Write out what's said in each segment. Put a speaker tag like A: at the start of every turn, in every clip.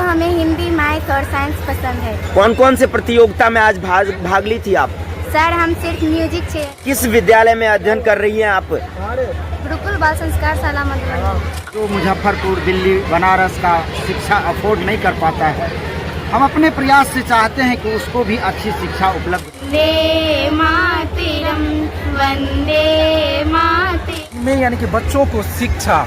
A: हमें हिंदी, मैथ और साइंस पसंद है।
B: कौन कौन से प्रतियोगिता में आज भाग ली थी आप?
A: सर हम सिर्फ म्यूजिक से।
B: किस विद्यालय में अध्ययन कर रही हैं आप?
A: गुरुकुल बाल संस्कार शाला मधुबनी।
C: जो मुजफ्फरपुर, दिल्ली, बनारस का शिक्षा अफोर्ड नहीं कर पाता है, हम अपने प्रयास से चाहते हैं कि उसको भी अच्छी शिक्षा उपलब्ध।
A: वंदे मातरम, वंदे मातरम।
D: में यानी कि बच्चों को शिक्षा,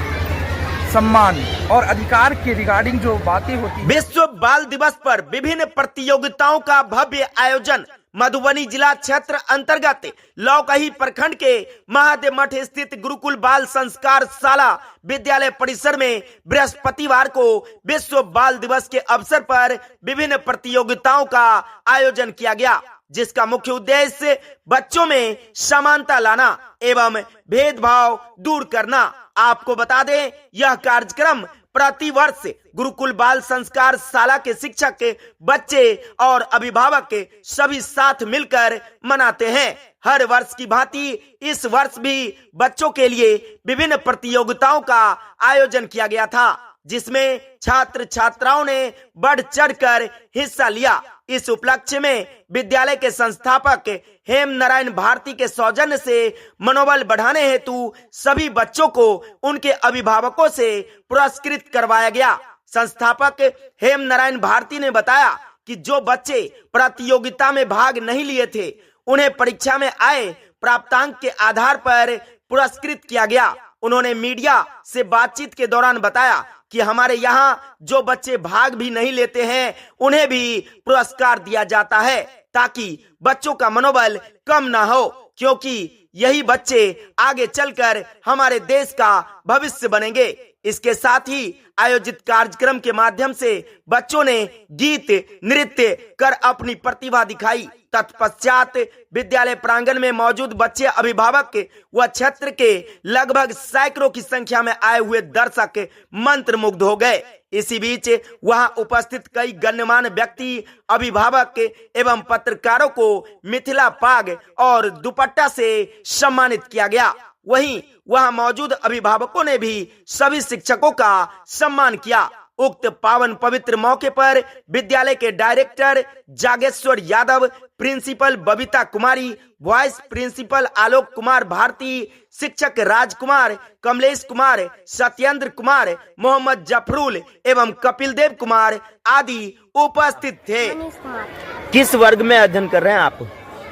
D: सम्मान और अधिकार के रिगार्डिंग जो बातें होती।
B: विश्व बाल दिवस पर विभिन्न प्रतियोगिताओं का भव्य आयोजन मधुबनी जिला क्षेत्र अंतर्गत लौकही प्रखंड के महादेव मठ स्थित गुरुकुल बाल संस्कार शाला विद्यालय परिसर में बृहस्पतिवार को विश्व बाल दिवस के अवसर पर विभिन्न प्रतियोगिताओं का आयोजन किया गया, जिसका मुख्य उद्देश्य बच्चों में समानता लाना एवं भेदभाव दूर करना। आपको बता दें, यह कार्यक्रम प्रतिवर्ष गुरुकुल बाल संस्कार शाला के शिक्षक, बच्चे और अभिभावक सभी साथ मिलकर मनाते हैं। हर वर्ष की भांति इस वर्ष भी बच्चों के लिए विभिन्न प्रतियोगिताओं का आयोजन किया गया था, जिसमें छात्र छात्राओं ने बढ़ चढ़कर हिस्सा लिया। इस उपलक्ष्य में विद्यालय के संस्थापक हेम नारायण भारती के सौजन्य से मनोबल बढ़ाने हेतु सभी बच्चों को उनके अभिभावकों से पुरस्कृत करवाया गया। संस्थापक हेम नारायण भारती ने बताया कि जो बच्चे प्रतियोगिता में भाग नहीं लिए थे, उन्हें परीक्षा में आए प्राप्तांक के आधार पर पुरस्कृत किया गया। उन्होंने मीडिया से बातचीत के दौरान बताया कि हमारे यहाँ जो बच्चे भाग भी नहीं लेते हैं, उन्हें भी पुरस्कार दिया जाता है ताकि बच्चों का मनोबल कम ना हो, क्योंकि यही बच्चे आगे चलकर हमारे देश का भविष्य बनेंगे। इसके साथ ही आयोजित कार्यक्रम के माध्यम से बच्चों ने गीत नृत्य कर अपनी प्रतिभा दिखाई। तत्पश्चात विद्यालय प्रांगण में मौजूद बच्चे, अभिभावक व क्षेत्र के लगभग सैकड़ों की संख्या में आए हुए दर्शक मंत्रमुग्ध हो गए। इसी बीच वहां उपस्थित कई गण्यमान्य व्यक्ति, अभिभावक एवं पत्रकारों को मिथिला पाग और दुपट्टा से सम्मानित किया गया। वहीं वहां मौजूद अभिभावकों ने भी सभी शिक्षकों का सम्मान किया। उक्त पावन पवित्र मौके पर विद्यालय के डायरेक्टर जागेश्वर यादव, प्रिंसिपल बबीता कुमारी, वाइस प्रिंसिपल आलोक कुमार भारती, शिक्षक राजकुमार, कमलेश कुमार, सत्येंद्र कुमार, मोहम्मद जफरुल एवं कपिल देव कुमार आदि उपस्थित थे। किस वर्ग में अध्ययन कर रहे हैं आप?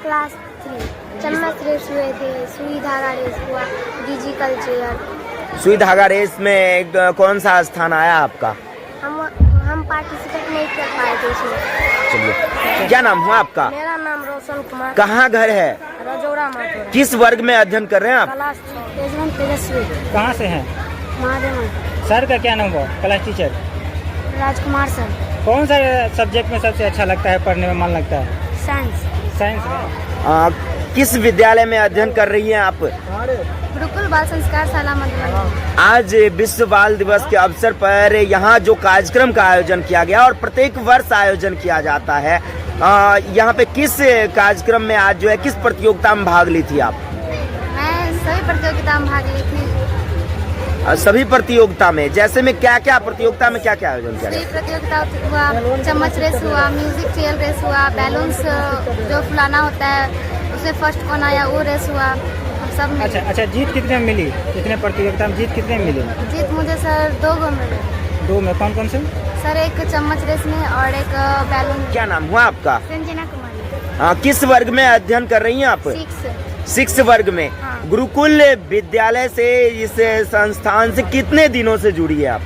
A: क्लास 3। चम्मच रेस हुए थे, सुई धागा रेस हुआ, डिजिटल चेयर।
B: सुई धागा रेस में कौन सा स्थान आया आपका?
A: हम पार्टिसिपेट नहीं कर पाए थे इसमें।
B: चलिए, क्या नाम हुआ आपका?
A: मेरा नाम रोशन कुमार।
B: कहाँ घर है?
A: रजौरा माथुर।
B: किस वर्ग में अध्ययन कर रहे हैं आप?
A: क्लास 3 तेजस्वी।
E: कहाँ से हैं?
A: महादेव।
E: सर का क्या नाम हुआ? क्लास टीचर
A: राजकुमार सर।
E: कौन सा सब्जेक्ट में सबसे अच्छा लगता है, पढ़ने में मन लगता है?
A: साइंस।
E: साइंस।
B: किस विद्यालय में अध्ययन कर रही हैं आप?
A: गुरुकुल बाल संस्कार शाला मधुबनी।
B: आज विश्व बाल दिवस के अवसर पर यहाँ जो कार्यक्रम का आयोजन किया गया और प्रत्येक वर्ष आयोजन किया जाता है, यहाँ पे किस कार्यक्रम में आज जो है किस प्रतियोगिता में भाग ली थी आप?
A: मैं सभी प्रतियोगिता में भाग ली थी।
B: सभी प्रतियोगिता में, जैसे में क्या क्या प्रतियोगिता में क्या क्या आयोजन किया गया?
A: प्रतियोगिता हुआ, चम्मच रेस हुआ, म्यूजिक चेयर रेस हुआ, बैलून्स जो फुलाना होता है उसमें फर्स्ट कौन आया वो रेस हुआ, सब में।
E: अच्छा, जीत कितने में मिली? कितने प्रतियोगिता में जीत कितने में मिली?
A: जीत मुझे सर 2 गो मिले।
E: 2 में कौन कौन से?
A: सर एक चम्मच रेस में और एक बैलून।
B: क्या नाम हुआ आपका?
A: संजना कुमारी।
B: किस वर्ग में अध्ययन कर रही हैं आप? 6 वर्ग में।
A: हाँ।
B: गुरुकुल विद्यालय से, इस संस्थान से कितने दिनों से जुड़ी है आप?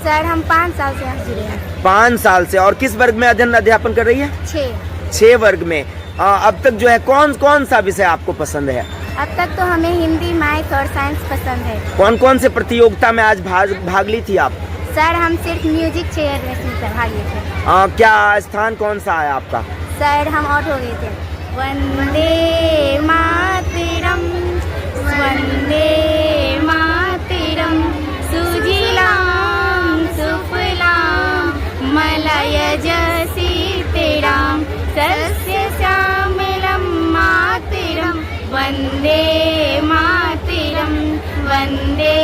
A: सर हम 5 साल से यहाँ जुड़े हैं।
B: 5 साल से। और किस वर्ग में अध्यापन कर रही है? 6 वर्ग में। अब तक जो है कौन कौन सा विषय आपको पसंद है?
A: अब तक तो हमें हिंदी, मैथ और साइंस पसंद है।
B: कौन कौन से प्रतियोगिता में आज भाग ली थी आप?
A: सर हम सिर्फ म्यूजिक चेयर रेस में भाग लिए थे।
B: क्या स्थान कौन सा आया आपका?
A: सर हम आउट हो गए थे। वंदे मातरम, वंदे मातरम, सुजलाम सुफलाम मलयज सीताराम, सस्य श्यामलं मातरम, वंदे मातरम, वंदे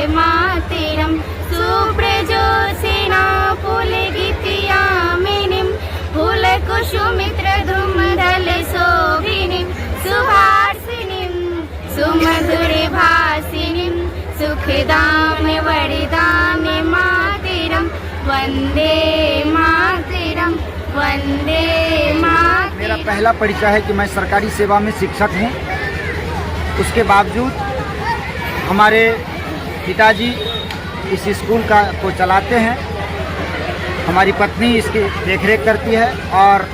A: मातरम, सुप्रजोषिणा पुलकित कुसुमित्र धूमधल शोभिनीं सुहासिनीं सुमधुर भासिनीं सुखदां वरदां मातरं वन्दे मातरं वन्दे मातरं।
C: मेरा पहला परिचय है कि मैं सरकारी सेवा में शिक्षक हूँ। उसके बावजूद हमारे पिताजी इस स्कूल को चलाते हैं, हमारी पत्नी इसकी देखरेख करती है और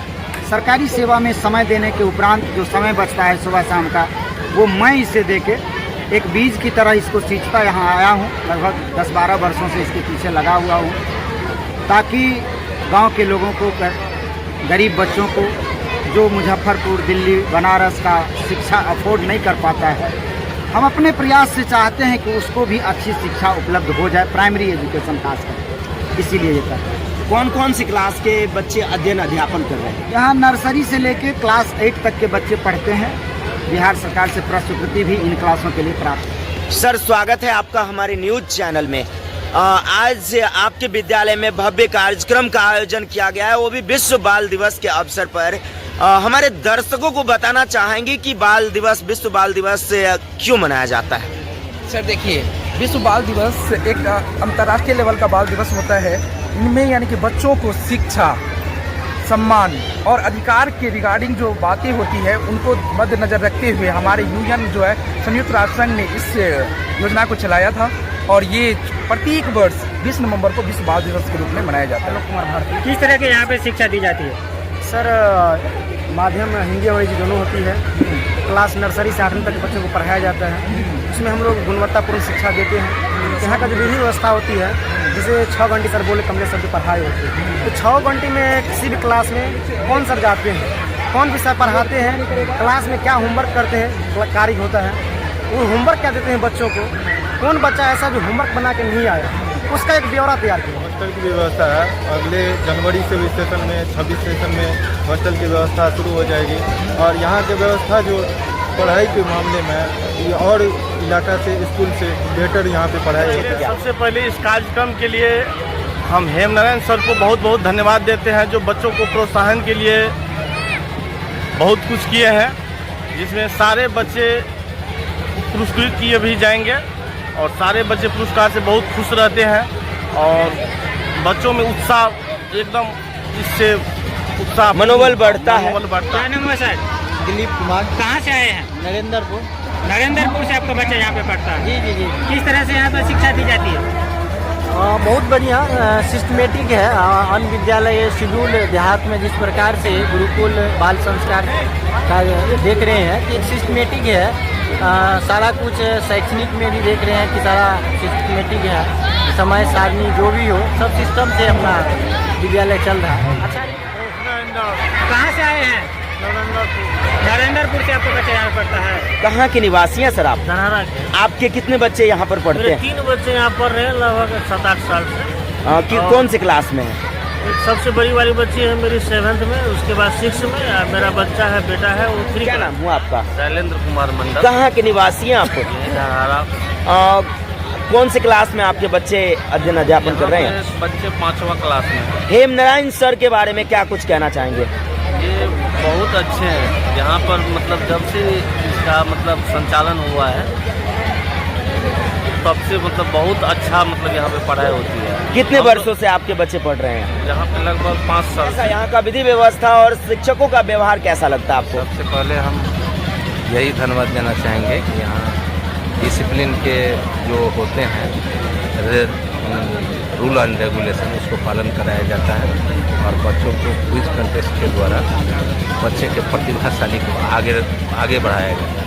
C: सरकारी सेवा में समय देने के उपरांत जो समय बचता है सुबह शाम का, वो मैं इसे देके एक बीज की तरह इसको सींचता यहाँ आया हूँ। लगभग 10-12 वर्षों से इसके पीछे लगा हुआ हूँ, ताकि गांव के लोगों को, गरीब बच्चों को जो मुजफ्फरपुर, दिल्ली, बनारस का शिक्षा अफोर्ड नहीं कर पाता है, हम अपने प्रयास से चाहते हैं कि उसको भी अच्छी शिक्षा उपलब्ध हो जाए, प्राइमरी एजुकेशन खासकर, इसीलिए ये कर रहे हैं।
B: कौन कौन सी क्लास के बच्चे अध्ययन कर रहे हैं?
C: यहाँ नर्सरी से लेकर क्लास 8 तक के बच्चे पढ़ते हैं। बिहार सरकार से प्रश्नपत्र भी इन क्लासों के लिए प्राप्त है।
B: सर, स्वागत है आपका हमारे न्यूज चैनल में। आज आपके विद्यालय में भव्य कार्यक्रम का आयोजन किया गया है, वो भी विश्व बाल दिवस के अवसर पर। हमारे दर्शकों को बताना चाहेंगे कि बाल दिवस, विश्व बाल दिवस क्यों मनाया जाता है?
D: सर देखिए, विश्व बाल दिवस एक अंतर्राष्ट्रीय लेवल का बाल दिवस होता है। इनमें यानी कि बच्चों को शिक्षा, सम्मान और अधिकार के रिगार्डिंग जो बातें होती है उनको मद्देनजर रखते हुए हमारे यूनियन जो है संयुक्त राष्ट्र संघ ने इस योजना को चलाया था और ये प्रत्येक वर्ष 20 नवंबर को विश्व बाल दिवस के रूप में मनाया जाता है।
E: किस तरह के यहाँ पे शिक्षा दी जाती है?
F: सर, माध्यम हिंदी और अंग्रेजी दोनों होती है। क्लास नर्सरी से 8वीं तक बच्चों को पढ़ाया जाता है। उसमें हम लोग गुणवत्तापूर्ण शिक्षा देते हैं। यहाँ का जो विधि व्यवस्था होती है, जैसे 6 घंटे सर बोले कमरे सब की पढ़ाई होती है, तो 6 घंटे में किसी भी क्लास में कौन सर जाते हैं, कौन विषय पढ़ाते हैं, क्लास में क्या होमवर्क करते हैं, कार्य होता है, वो होमवर्क क्या देते हैं बच्चों को, कौन बच्चा ऐसा जो होमवर्क बना के नहीं आया, उसका एक ब्यौरा तैयार किया।
G: हॉस्टल की व्यवस्था है। अगले जनवरी से सेशन में 26 सेशन में हॉस्टल की व्यवस्था शुरू हो जाएगी और यहाँ की व्यवस्था जो पढ़ाई के मामले में ये और इलाका से, स्कूल से बेहतर यहाँ पे पढ़ाई होती है।
F: सबसे पहले इस कार्यक्रम के लिए हम हेमनारायण सर को बहुत बहुत धन्यवाद देते हैं, जो बच्चों को प्रोत्साहन के लिए बहुत कुछ किए हैं, जिसमें सारे बच्चे पुरस्कृत किए भी जाएंगे और सारे बच्चे पुरस्कार से बहुत खुश रहते हैं और बच्चों में उत्साह एकदम, इससे उत्साह
B: मनोबल बढ़ता है।
E: क्या नाम है सर?
F: दिलीप कुमार।
E: कहाँ से आए हैं?
F: नरेंद्रपुर।
E: नरेंद्रपुर से आपका बच्चा यहाँ पे पढ़ता है?
F: जी जी जी।
E: किस तरह से यहाँ पर शिक्षा दी जाती है?
F: बहुत बढ़िया सिस्टमेटिक है। अन्य विद्यालय शेड्यूल देहात में जिस प्रकार से गुरुकुल बाल संस्कार का देख रहे हैं कि सिस्टमेटिक है, सारा कुछ शैक्षणिक में भी देख रहे हैं कि सारा सिस्टमेटिक है, समय सारणी जो भी हो सब सिस्टम से अपना विद्यालय चल रहा है। अच्छा,
E: कहाँ से आए हैं? नरेंद्रपुर से आपका बच्चा यहाँ पढ़ता है?
B: कहाँ के निवासी हैं सर आप?
F: धनारा।
B: आपके कितने बच्चे यहाँ पर पढ़ते हैं?
F: 3 बच्चे यहाँ पढ़ रहे हैं, लगभग 7-8 साल से।
B: कौन सी क्लास में है?
F: सबसे बड़ी वाली बच्ची है मेरी 7th में, उसके बाद 6th में, और मेरा बच्चा है, बेटा है, वो 3।
B: क्या नाम हुआ आपका?
F: शैलेंद्र कुमार मंडल।
B: कहाँ के निवासी हैं आप? कौन से क्लास में आपके बच्चे अध्यापन कर रहे हैं?
F: बच्चे 5वां क्लास में।
B: हेमनारायण सर के बारे में क्या कुछ कहना चाहेंगे?
H: ये बहुत अच्छे हैं। यहाँ पर मतलब जब से इसका मतलब संचालन हुआ है तब से मतलब बहुत अच्छा मतलब यहाँ पे पढ़ाई होती है।
B: कितने वर्षों से आपके बच्चे पढ़ रहे हैं?
H: यहाँ पे लगभग 5 साल से।
B: यहाँ का विधि व्यवस्था और शिक्षकों का व्यवहार कैसा लगता है आपको?
H: सबसे पहले हम यही धन्यवाद देना चाहेंगे कि यहाँ डिसिप्लिन के जो होते हैं रूल एंड रेगुलेशन उसको पालन कराया जाता है और बच्चों को क्विज कंटेस्ट के द्वारा बच्चे के प्रतिभाशाली को आगे बढ़ाया जाता है।